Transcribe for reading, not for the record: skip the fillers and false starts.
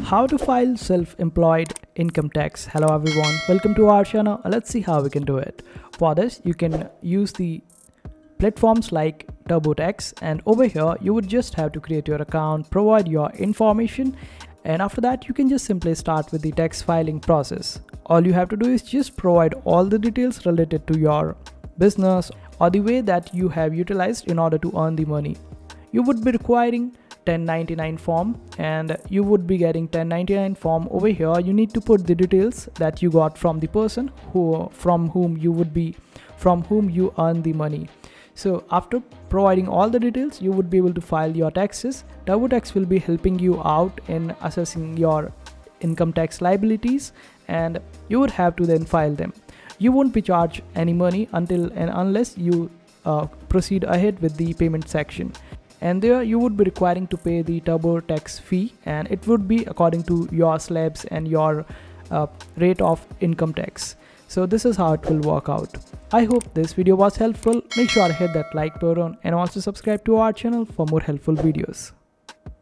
How to file self-employed income tax. Hello everyone, welcome to our channel. Let's see how we can do it. For this, you can use the platforms like TurboTax, and over here you would just have to create your account, provide your information, and after that you can just simply start with the tax filing process. All you have to do is just provide all the details related to your business or the way that you have utilized in order to earn the money. You would be requiring 1099 form, and you would be getting 1099 form. Over here you need to put the details that you got from the person from whom you earn the money. So after providing all the details, you would be able to file your taxes. TurboTax will be helping you out in assessing your income tax liabilities, and you would have to then file them. You won't be charged any money until and unless you proceed ahead with the payment section, and there you would be requiring to pay the TurboTax fee, and it would be according to your slabs and your rate of income tax. So this is how it will work out. I hope this video was helpful. Make sure to hit that like button and also subscribe to our channel for more helpful videos.